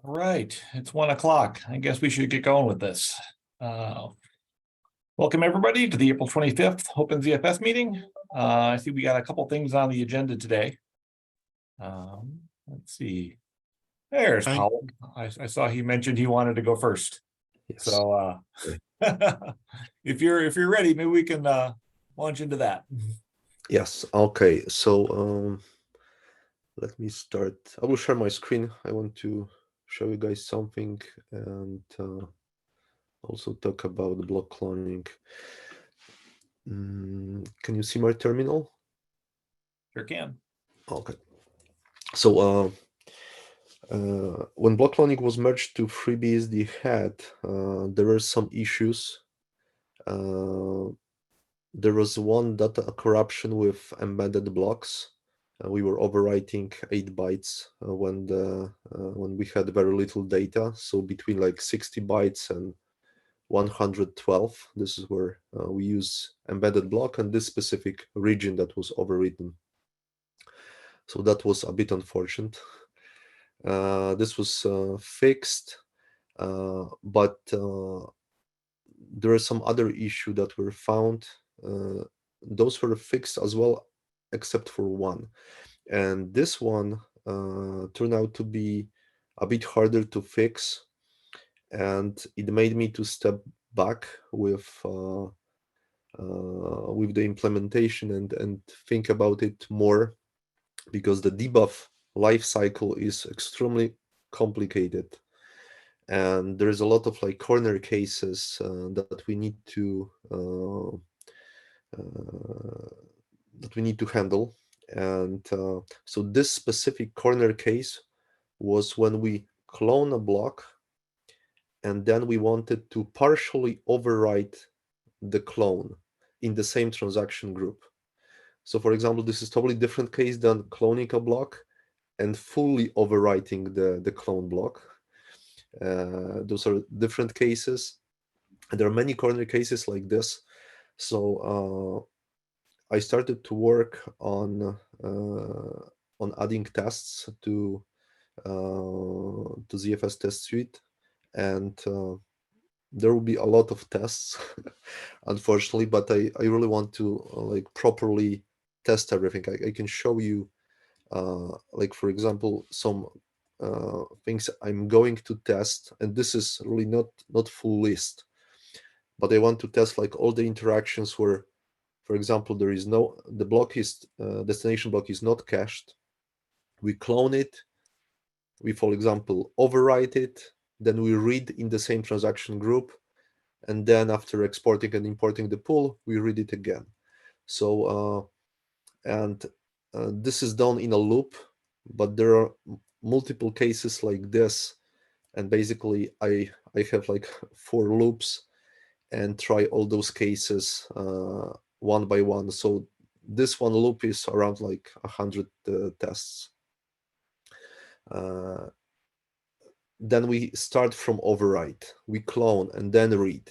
All right, it's 1 o'clock. I guess we should get going with this. Welcome everybody to the April 25th OpenZFS meeting. I see we got a couple things on the agenda today. Let's see. There's Paul. I saw he mentioned he wanted to go first. Yes. So if you're ready, maybe we can launch into that. Yes. Okay. So let me start. I will share my screen. I want to show you guys something and also talk about the block cloning. Can you see my terminal? Sure can. Okay. So when block cloning was merged to FreeBSD head, there were some issues. There was one data corruption with embedded blocks. We were overwriting 8 bytes when we had very little data. So between like 60 bytes and 112, this is where we use embedded block and this specific region that was overwritten. So that was a bit unfortunate. This was fixed, but there are some other issues that were found. Those were fixed as well, except for one. And this one turned out to be a bit harder to fix. And it made me to step back with the implementation and think about it more, because the debuff life cycle is extremely complicated. And there's a lot of like corner cases that we need to handle. And so this specific corner case was when we clone a block and then we wanted to partially overwrite the clone in the same transaction group. So for example, this is totally different case than cloning a block and fully overwriting the clone block. Those are different cases. And there are many corner cases like this. So I started to work on adding tests to ZFS test suite, and there will be a lot of tests, unfortunately. But I really want to like properly test everything. I can show you, like for example, some things I'm going to test, and this is really not full list, but I want to test like all the interactions where, for example, the block is destination block is not cached. We clone it, we, for example, overwrite it, then we read in the same transaction group, and then after exporting and importing the pool, we read it again. So this is done in a loop, but there are multiple cases like this, and basically I have like 4 loops and try all those cases one by one. So this one loop is around like 100 tests. Then we start from overwrite, we clone and then read.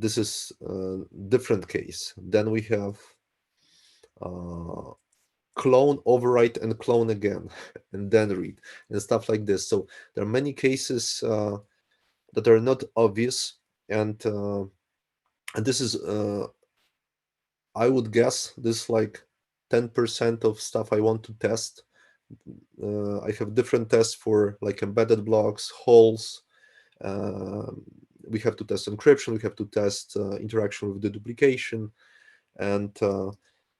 This is a different case. Then we have clone, overwrite, and clone again, and then read, and stuff like this. So there are many cases that are not obvious, and this is, I would guess, this is like 10% of stuff I want to test. I have different tests for like embedded blocks, holes. We have to test encryption. We have to test interaction with the duplication, and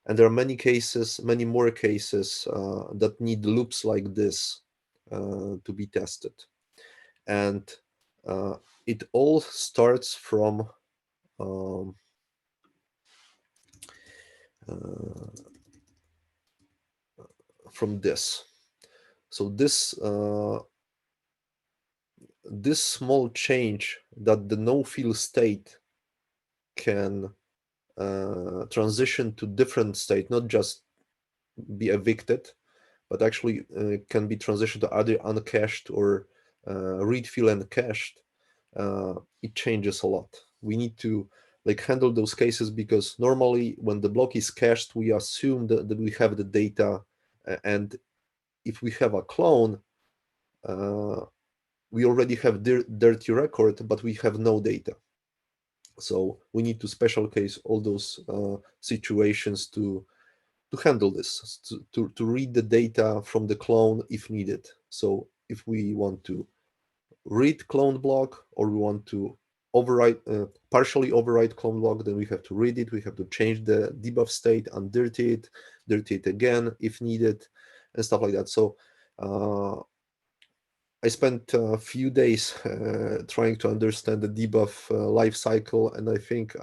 there are many cases, many more cases that need loops like this to be tested. And it all starts from this. So this small change that the no-fill state can transition to different state, not just be evicted, but actually can be transitioned to either uncached or read fill and cached. It changes a lot. We need to like handle those cases, because normally when the block is cached, we assume that we have the data, and if we have a clone, we already have dirty record, but we have no data. So we need to special case all those situations to handle this, to read the data from the clone if needed. So if we want to read clone block, or we want to overwrite, partially overwrite clone block, then we have to read it, we have to change the debuff state, undirty it again if needed, and stuff like that. So I spent a few days trying to understand the debuff life cycle, and I think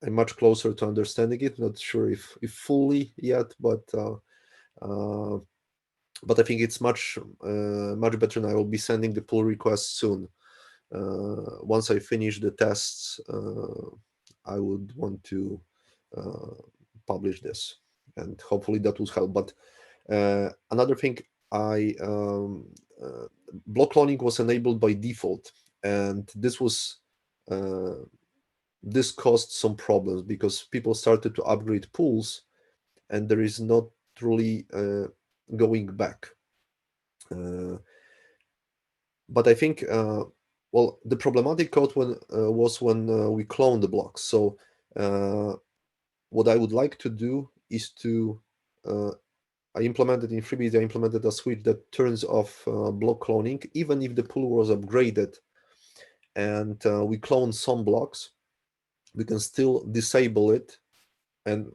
I'm much closer to understanding it. Not sure if fully yet, but I think it's much better, and I will be sending the pull request soon. Once I finish the tests, I would want to publish this, and hopefully that will help. But another thing, block cloning was enabled by default, and this caused some problems because people started to upgrade pools, and there is not really going back. But I think, well, the problematic code was when we cloned the blocks. So what I would like to do is to, I implemented in FreeBSD, I implemented a switch that turns off block cloning, even if the pool was upgraded and we clone some blocks, we can still disable it. And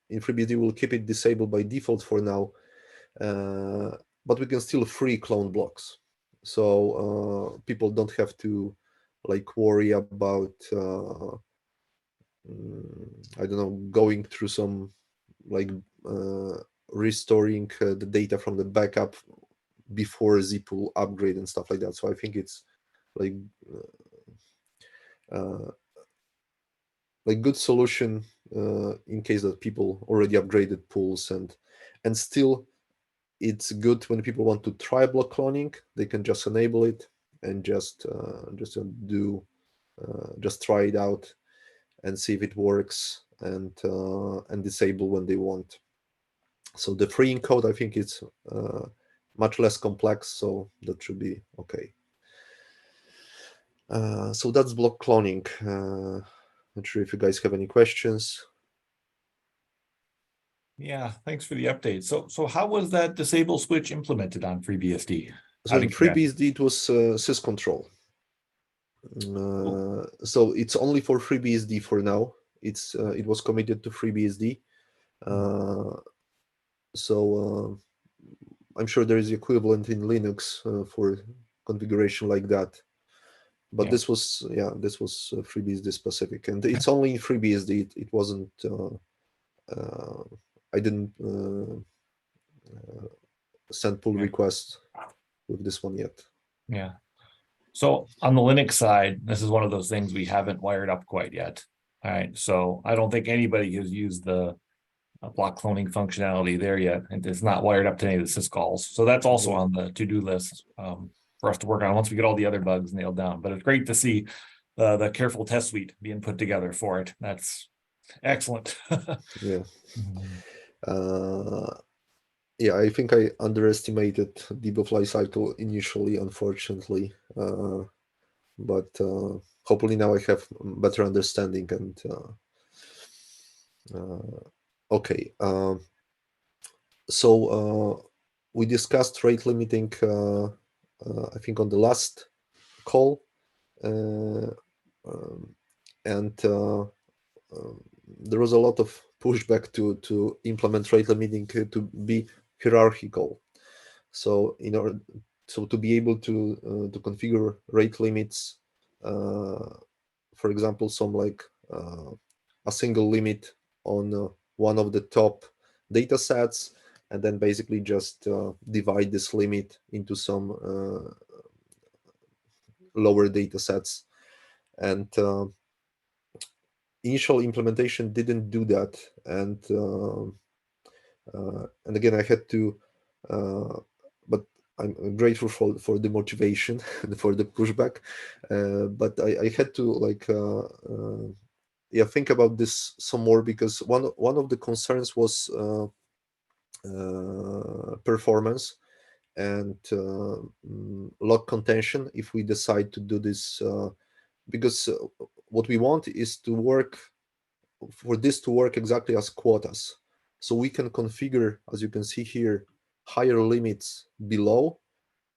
in FreeBSD, we'll keep it disabled by default for now, but we can still free clone blocks. So people don't have to like worry about, I don't know, going through some like restoring the data from the backup before zpool upgrade and stuff like that. So I think it's like good solution in case that people already upgraded pools, and still it's good when people want to try block cloning, they can just enable it and just try it out and see if it works, and disable when they want. So the freeing code, I think it's much less complex, so that should be okay. So that's block cloning. Not sure if you guys have any questions. Yeah, thanks for the update. So how was that disable switch implemented on FreeBSD? So in FreeBSD, it was syscontrol. So it's only for FreeBSD for now. It was committed to FreeBSD. So I'm sure there is equivalent in Linux for configuration like that. But this was FreeBSD specific, and it's only in FreeBSD. It wasn't. I didn't send pull requests with this one yet. Yeah. So on the Linux side, this is one of those things we haven't wired up quite yet. All right. So I don't think anybody has used the block cloning functionality there yet. And it's not wired up to any of the syscalls. So that's also on the to-do list for us to work on once we get all the other bugs nailed down. But it's great to see the careful test suite being put together for it. That's excellent. Yeah. Yeah, I think I underestimated debuff lifecycle initially, unfortunately. But hopefully now I have better understanding, and okay. So we discussed rate limiting, I think, on the last call, and there was a lot of pushback to implement rate limiting to be hierarchical. So to be able to configure rate limits, for example, some like a single limit on one of the top data sets, and then basically just divide this limit into some lower data sets. And initial implementation didn't do that, and again I had to, but I'm grateful for the motivation and for the pushback, but I had to like think about this some more, because one of the concerns was performance, and lock contention if we decide to do this, because what we want is to work for this to work exactly as quotas. So we can configure, as you can see here, higher limits below,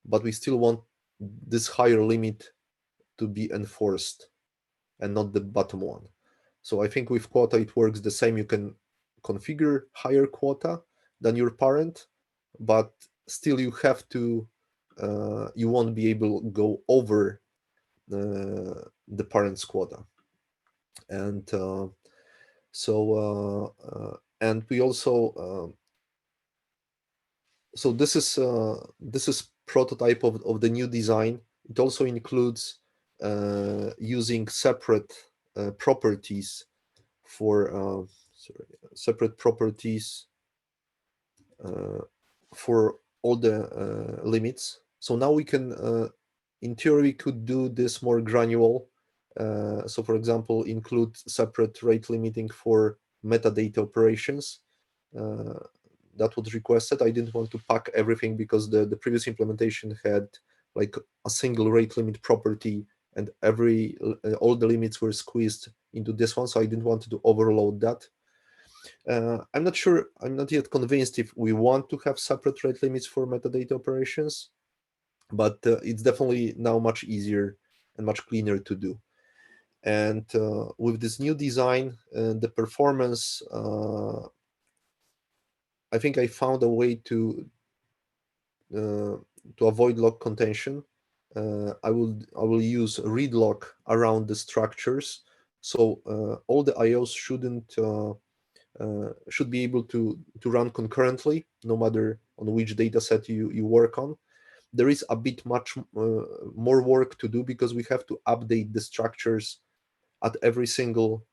but we still want this higher limit to be enforced and not the bottom one. So I think with quota it works the same. You can configure higher quota than your parent, but still you have to, you won't be able to go over the parent's quota. And and we also, so this is prototype of the new design. It also includes using separate properties for separate properties for all the limits. So now we can, in theory, could do this more granular. So for example, include separate rate limiting for metadata operations. That was requested. I didn't want to pack everything because the previous implementation had like a single rate limit property, and all the limits were squeezed into this one. So I didn't want to overload that. I'm not sure, I'm not yet convinced if we want to have separate rate limits for metadata operations, but it's definitely now much easier and much cleaner to do. And with this new design, the performance, I think I found a way to avoid lock contention. I will use read lock around the structures, so all the IOs should be able to run concurrently, no matter on which data set you work on. There is a bit much more work to do because we have to update the structures at every single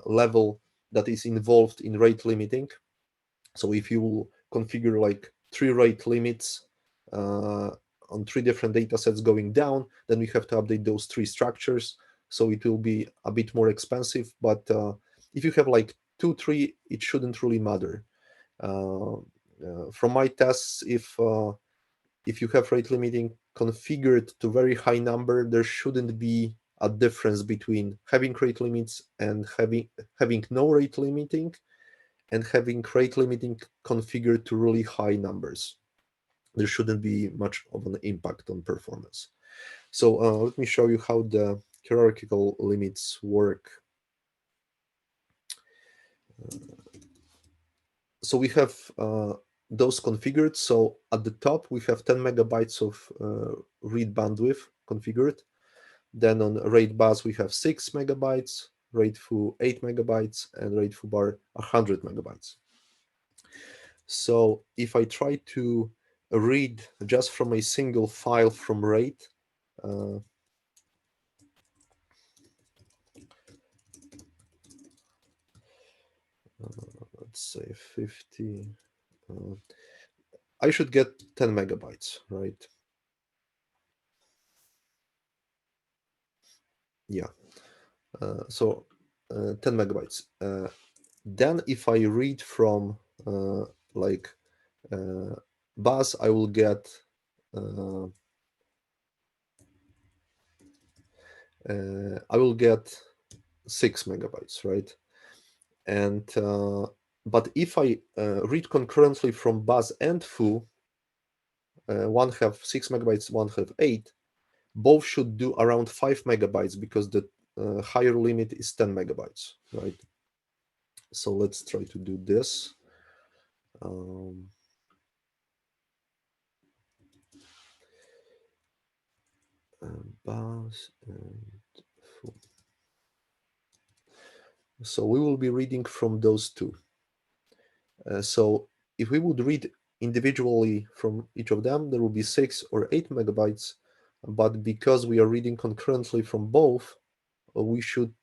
level that is involved in rate limiting. So if you configure like 3 rate limits on 3 different data sets going down, then we have to update those 3 structures. So it will be a bit more expensive, but if you have like 2, 3, it shouldn't really matter. From my tests, if you have rate limiting configured to very high number, there shouldn't be a difference between having rate limits and having no rate limiting, and having rate limiting configured to really high numbers. There shouldn't be much of an impact on performance. So let me show you how the hierarchical limits work. So we have those configured. So at the top, we have 10 megabytes of read bandwidth configured. Then on RAID bus, we have 6 megabytes, RAID foo 8 megabytes, and RAID foo bar 100 megabytes. So if I try to read just from a single file from RAID, let's say 50, I should get 10 megabytes, right? Yeah, so 10 megabytes. Then if I read from like bus, I will get I will get 6 megabytes, right? And but if I read concurrently from bus and foo, one have 6 megabytes, one have 8, both should do around 5 megabytes because the higher limit is 10 megabytes, right? So let's try to do this. Bus and foo. So we will be reading from those two. So if we would read individually from each of them, there will be 6 or 8 megabytes. But because we are reading concurrently from both, we should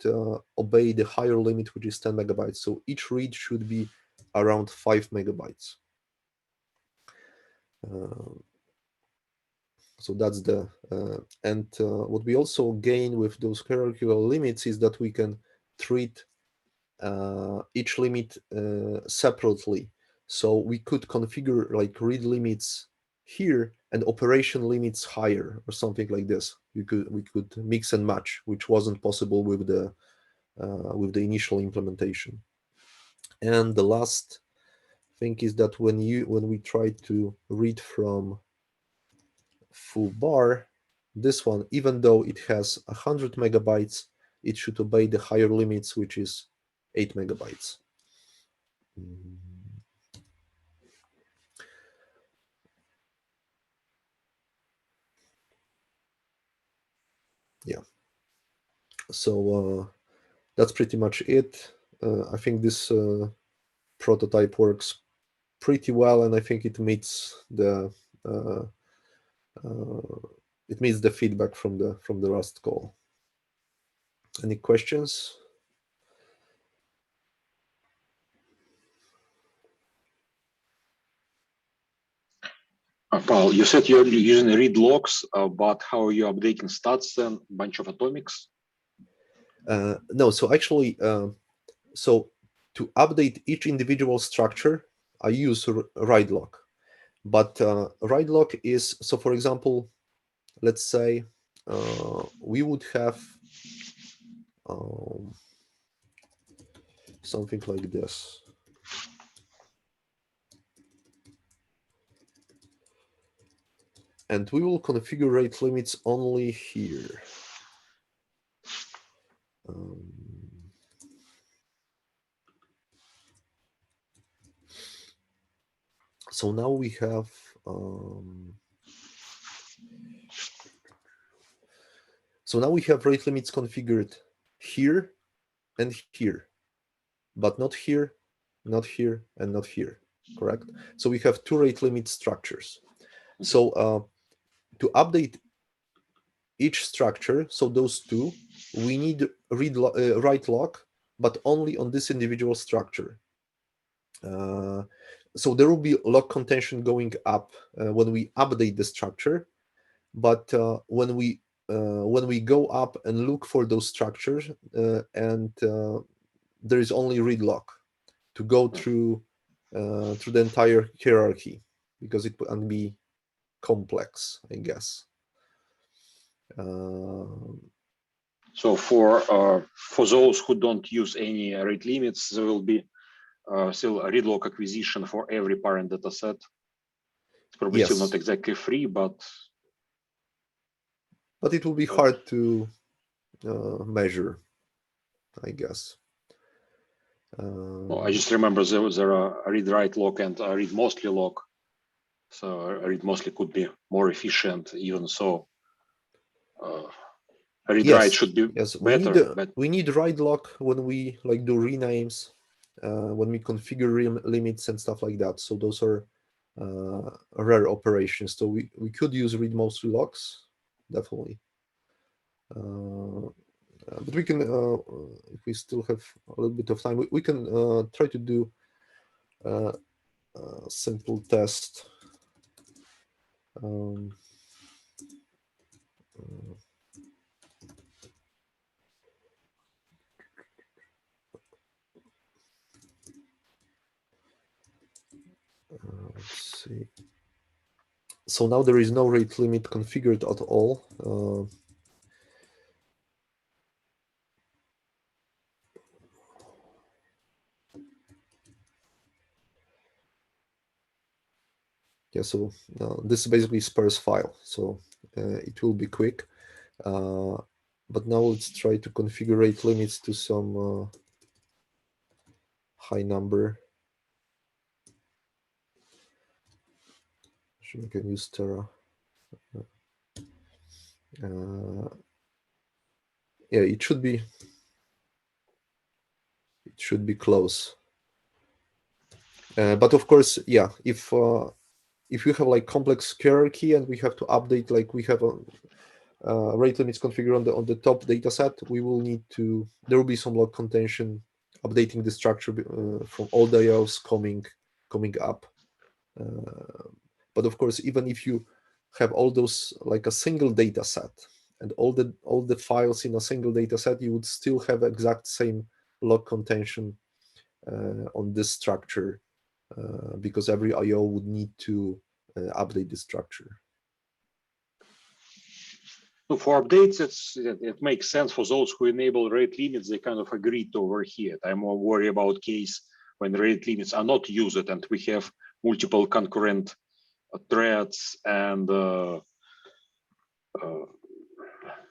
obey the higher limit, which is 10 megabytes. So each read should be around 5 megabytes. So that's the, and what we also gain with those hierarchical limits is that we can treat each limit separately. So we could configure like read limits here and operation limits higher or something like this. We could mix and match, which wasn't possible with the initial implementation. And the last thing is that when we try to read from full bar, this one, even though it has 100 megabytes, it should obey the higher limits, which is 8 megabytes. Yeah. So that's pretty much it. I think this prototype works pretty well, and I think it meets the feedback from the last call. Any questions? Paul, you said you're using read logs, but how are you updating stats and bunch of atomics? No, so actually, so to update each individual structure, I use write log. But write log is, so for example, let's say we would have something like this. And we will configure rate limits only here. So now we have rate limits configured here and here, but not here, not here, and not here, correct? So we have two rate limit structures. So to update each structure, so those two, we need write log, but only on this individual structure. So there will be log contention going up when we update the structure, but when we go up and look for those structures, and there is only read log to go through the entire hierarchy, because it can be complex, I guess. So for those who don't use any rate limits, there will be still a read log acquisition for every parent data set. It's probably still not exactly free, but it will be hard to measure, I guess. Well, I just remember there are a read write log and a read mostly log. So a read mostly could be more efficient, even so. A read write should be better. We need write log when we do renames, when we configure limits and stuff like that. So those are rare operations. So we could use read mostly logs, definitely. But we can, if we still have a little bit of time, we can try to do a simple test. Let's see. So now there is no rate limit configured at all. Yeah, so this is basically sparse file, so it will be quick. But now let's try to configure rate limits to some high number. Sure, we can use Terra. Yeah, it should be close. But of course, yeah, if you have complex hierarchy and we have to update, we have a rate limits configured on the top data set, we will need to, there will be some log contention updating the structure from all the IOs coming up. But of course, even if you have all those a single data set and all the files in a single data set, you would still have exact same log contention on this structure, because every IO would need to update the structure. So for updates, it makes sense for those who enable rate limits. They kind of agree to overhear it. I'm more worried about case when rate limits are not used and we have multiple concurrent threads and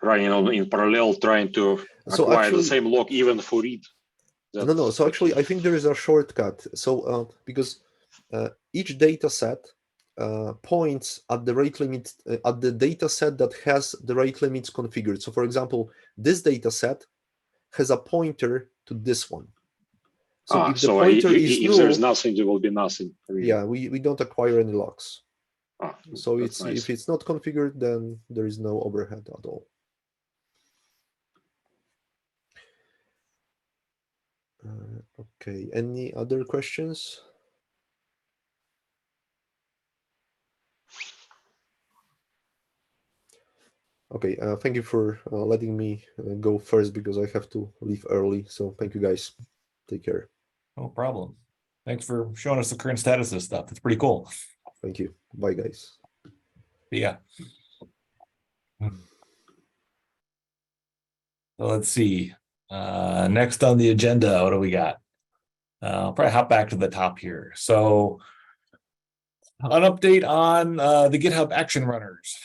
running on in parallel, trying to acquire the same log even for read. No. So actually, I think there is a shortcut. So because each data set points at the rate limit at the data set that has the rate limits configured. So for example, this data set has a pointer to this one. So if the pointer is null, if there's nothing, there will be nothing. Really. Yeah, we don't acquire any logs. So it's nice. If it's not configured, then there is no overhead at all. Okay, any other questions? Okay, thank you for letting me go first because I have to leave early. So thank you guys. Take care. No problem. Thanks for showing us the current status of stuff. It's pretty cool. Thank you. Bye, guys. Yeah. So let's see. Next on the agenda, what do we got? I'll probably hop back to the top here. So an update on the GitHub action runners,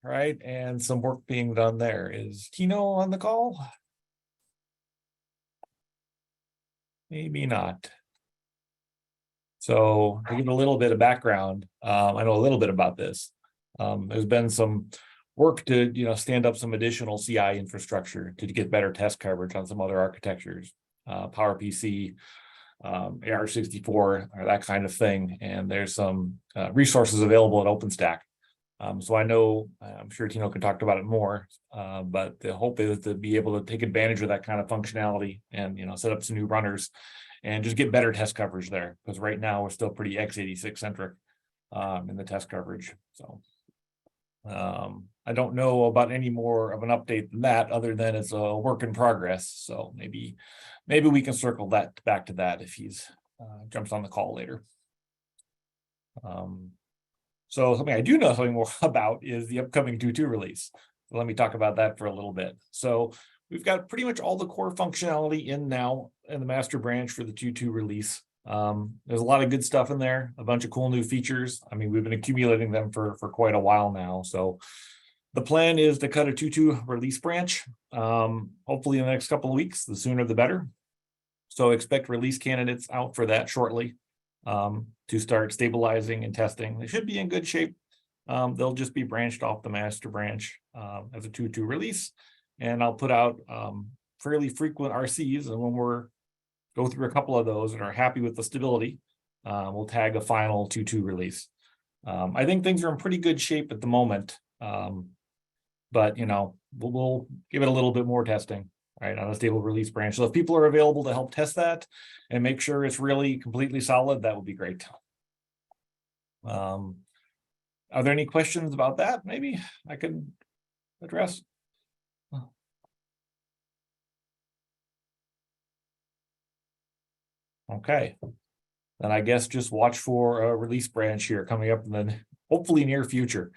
right? And some work being done there. Is Tino on the call? Maybe not. So to give a little bit of background, I know a little bit about this. There's been some work to stand up some additional CI infrastructure to get better test coverage on some other architectures, PowerPC, AR64, or that kind of thing. And there's some resources available at OpenStack. So I know, I'm sure Tino can talk about it more, but the hope is to be able to take advantage of that kind of functionality and set up some new runners and just get better test coverage there, because right now we're still pretty x86 centric in the test coverage. So I don't know about any more of an update than that, other than it's a work in progress. So maybe we can circle that back to that if he's jumps on the call later. So something I do know something more about is the upcoming 2.2 release. So let me talk about that for a little bit. So we've got pretty much all the core functionality in now in the master branch for the 2.2 release. There's a lot of good stuff in there, a bunch of cool new features. I mean, we've been accumulating them for quite a while now. So the plan is to cut a 2.2 release branch, hopefully in the next couple of weeks, the sooner the better. So expect release candidates out for that shortly to start stabilizing and testing. They should be in good shape. They'll just be branched off the master branch as a 2.2 release. And I'll put out fairly frequent RCs. And when we're go through a couple of those and are happy with the stability, we'll tag a final 2.2 release. I think things are in pretty good shape at the moment. But we'll give it a little bit more testing, right, on a stable release branch. So if people are available to help test that and make sure it's really completely solid, that would be great. Are there any questions about that? Maybe I can address. Okay, then I guess just watch for a release branch here coming up in the hopefully near future.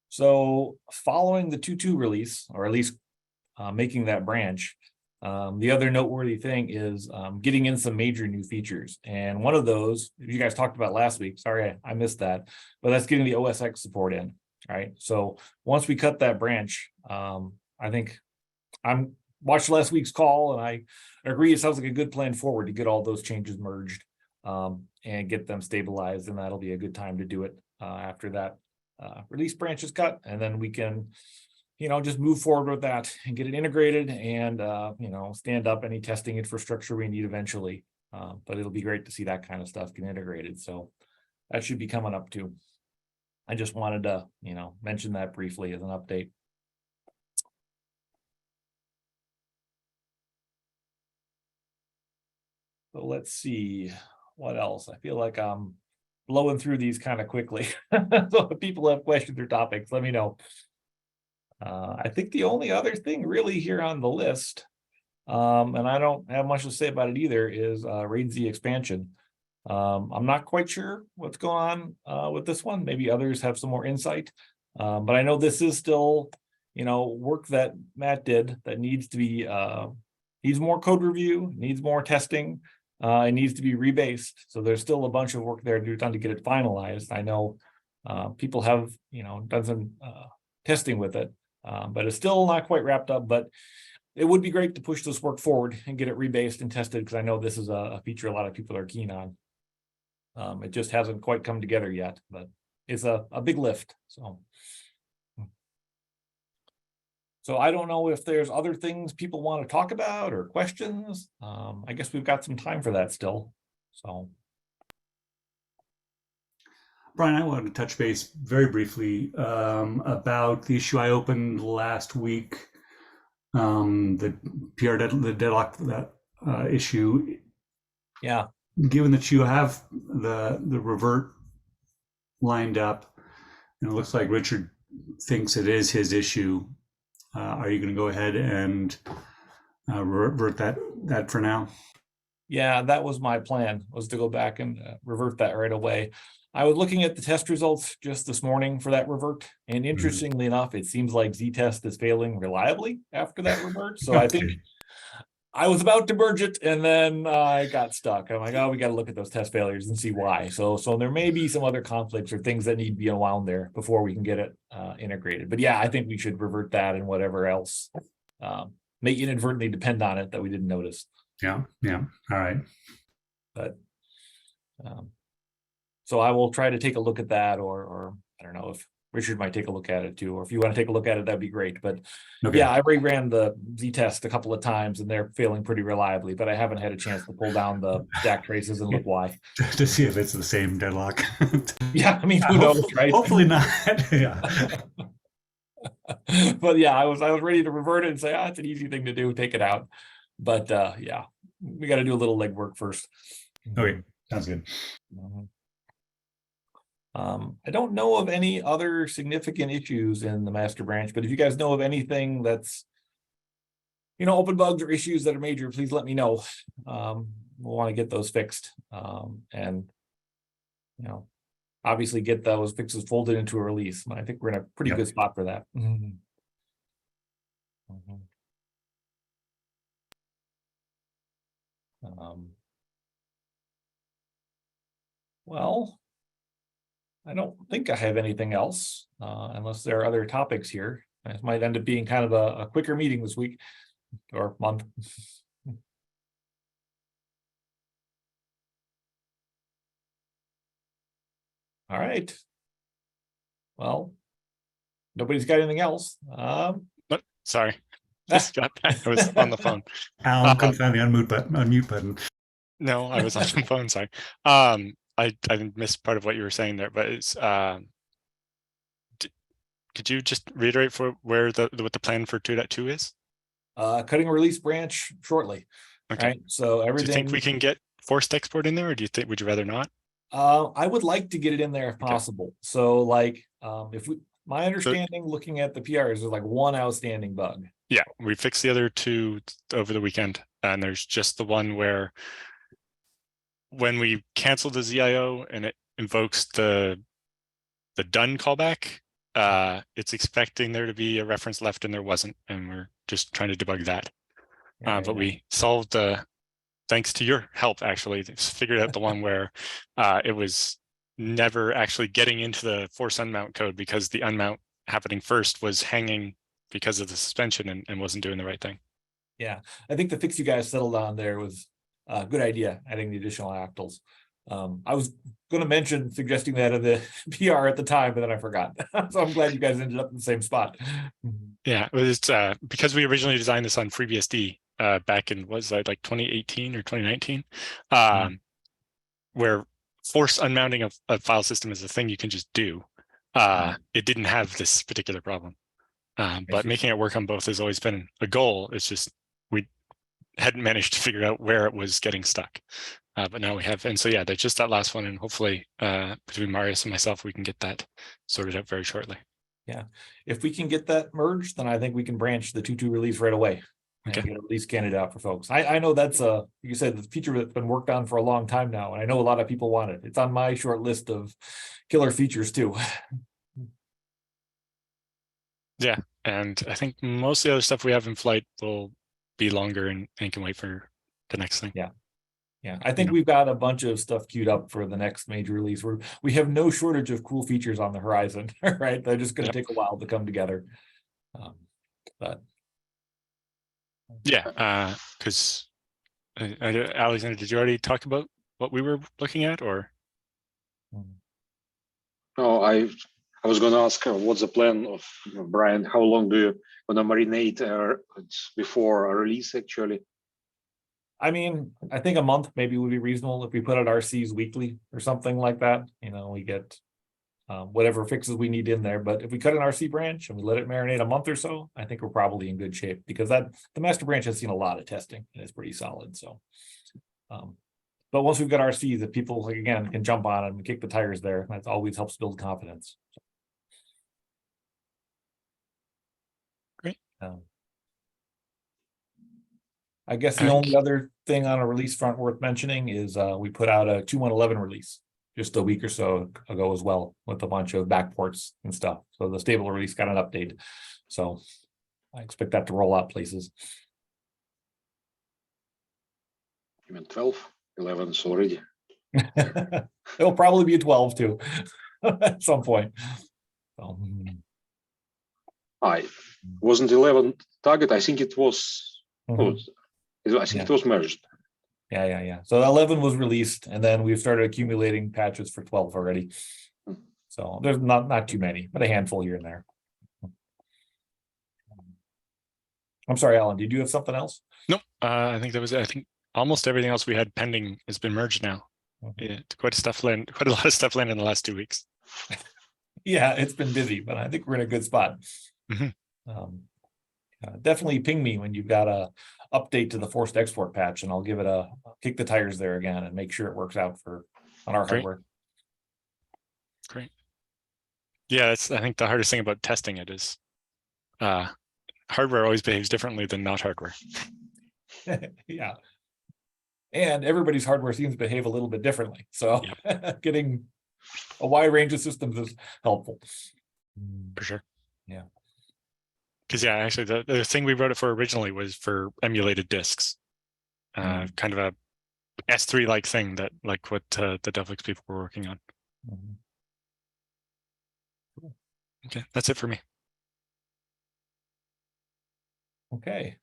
So following the 2.2 release, or at least making that branch, the other noteworthy thing is getting in some major new features. And one of those, you guys talked about last week, sorry, I missed that, but that's getting the OS X support in, right? So once we cut that branch, I think I'm watched last week's call and I agree it sounds like a good plan forward to get all those changes merged and get them stabilized. And that'll be a good time to do it after that release branch is cut. And then we can just move forward with that and get it integrated and, stand up any testing infrastructure we need eventually. But it'll be great to see that kind of stuff get integrated. So that should be coming up too. I just wanted to, mention that briefly as an update. So let's see what else. I feel like I'm blowing through these kind of quickly. So if people have questions or topics, let me know. I think the only other thing really here on the list, and I don't have much to say about it either, is RAID Z expansion. I'm not quite sure what's going on with this one. Maybe others have some more insight. But I know this is still, work that Matt did that needs to be needs more code review, needs more testing, it needs to be rebased. So there's still a bunch of work there to do done to get it finalized. I know people have done some testing with it, but it's still not quite wrapped up. But it would be great to push this work forward and get it rebased and tested, because I know this is a feature a lot of people are keen on. It just hasn't quite come together yet, but it's a big lift. So I don't know if there's other things people want to talk about or questions. I guess we've got some time for that still. So, Brian, I wanted to touch base very briefly about the issue I opened last week. The PR the deadlock issue. yeah. Given that you have the revert lined up, and it looks like Richard thinks it is his issue, are you going to go ahead and revert that for now? Yeah, that was my plan, was to go back and revert that right away. I was looking at the test results just this morning for that revert, and interestingly enough, it seems like Z-test is failing reliably after that revert. So I think I was about to merge it, and then I got stuck. I'm like, oh, we got to look at those test failures and see why. So there may be some other conflicts or things that need to be unwound there before we can get it integrated. But yeah, I think we should revert that and whatever else may inadvertently depend on it that we didn't notice. Yeah. All right. But so I will try to take a look at that, or I don't know if Richard might take a look at it too, or if you want to take a look at it, that'd be great. But yeah, I reran the Z-test a couple of times and they're failing pretty reliably, but I haven't had a chance to pull down the stack traces and look why. To see if it's the same deadlock. Yeah, I mean, who knows, right? Hopefully not. Yeah. But yeah, I was ready to revert it and say, it's an easy thing to do, take it out. But yeah, we got to do a little legwork first. Okay, sounds good. I don't know of any other significant issues in the master branch, but if you guys know of anything that's, open bugs or issues that are major, please let me know. We'll want to get those fixed. And, obviously get those fixes folded into a release. I think we're in a pretty good spot for that. Well, I don't think I have anything else, unless there are other topics here. It might end up being kind of a quicker meeting this week or month. All right. Well, nobody's got anything else. Sorry. Just got back. I was on the phone. Alan couldn't find the unmute button. No, I was on the phone. Sorry. I missed part of what you were saying there, but it's could you just reiterate for what the plan for 2.2 is? Cutting a release branch shortly. Okay. Right. So everything. Do you think we can get forced export in there, or would you rather not? I would like to get it in there if possible. So my understanding looking at the PRs, there's like one outstanding bug. Yeah, we fixed the other two over the weekend, and there's just the one where when we cancel the ZIO and it invokes the done callback, it's expecting there to be a reference left and there wasn't, and we're just trying to debug that. But we solved thanks to your help, actually, figured out the one where it was never actually getting into the force unmount code because the unmount happening first was hanging because of the suspension and wasn't doing the right thing. Yeah, I think the fix you guys settled on there was a good idea, adding the additional octals. I was going to mention suggesting that in the PR at the time, but then I forgot. So I'm glad you guys ended up in the same spot. Yeah, it was because we originally designed this on FreeBSD back in, was that like 2018 or 2019, where force unmounting of a file system is a thing you can just do. It didn't have this particular problem, but making it work on both has always been a goal. It's just we hadn't managed to figure out where it was getting stuck. But now we have, and so yeah, there's just that last one, and hopefully between Marius and myself, we can get that sorted out very shortly. Yeah, if we can get that merged, then I think we can branch the 2.2 release right away. and Okay. get a release candidate out for folks. I know that's you said, the feature that's been worked on for a long time now, and I know a lot of people want it. It's on my short list of killer features too. Yeah, and I think most of the other stuff we have in flight will be longer and can wait for the next thing. Yeah. Yeah, I think know. we've got a bunch of stuff queued up for the next major release. We have no shortage of cool features on the horizon, right? They're just going to take a while to come together. But Yeah, because Alexander, did you already talk about what we were looking at, or? No, I was going to ask what's the plan of Brian? How long do you want to marinate before a release actually? I mean, I think a month maybe would be reasonable if we put out RCs weekly or something like that. You know, we get whatever fixes we need in there. But if we cut an RC branch and we let it marinate a month or so, I think we're probably in good shape, because the master branch has seen a lot of testing and it's pretty solid. So, but once we've got RCs that people, like, again, can jump on and kick the tires there, that always helps build confidence. Great. I guess the only other thing on a release front worth mentioning is we put out a 2.1.11 release just a week or so ago as well, with a bunch of backports and stuff. So the stable release got an update. So I expect that to roll out places. Even 12, 11 is already. It'll probably be a 12 too at some point. So, I wasn't 11 target. I think it was. mhm. I think it was merged. Yeah. So 11 was released, and then we've started accumulating patches for 12 already. So there's not too many, but a handful here and there. I'm sorry, Alan, did you have something else? Nope. I think that was it. I think almost everything else we had pending has been merged now. Yeah, quite a lot of stuff landed in the last 2 weeks. Yeah, it's been busy, but I think we're in a good spot. Mhm. Definitely ping me when you've got a update to the forced export patch, and I'll give it a kick the tires there again and make sure it works out on our Great. hardware. Great. Yeah, that's, I think, the hardest thing about testing it is hardware always behaves differently than not hardware. Yeah. And everybody's hardware seems to behave a little bit differently. So getting a wide range of systems is helpful. For sure. Yeah. Because actually the thing we wrote it for originally was for emulated disks. Kind of a S3 like thing, that like what the Devlix people were working on. Okay, that's it for me. Okay.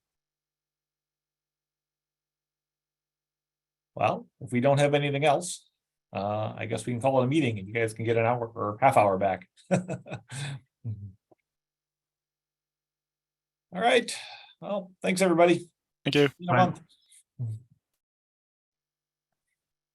Well, if we don't have anything else, I guess we can call it a meeting, and you guys can get an hour or half hour back. All right. Well, thanks, everybody. Thank you. See you in a month.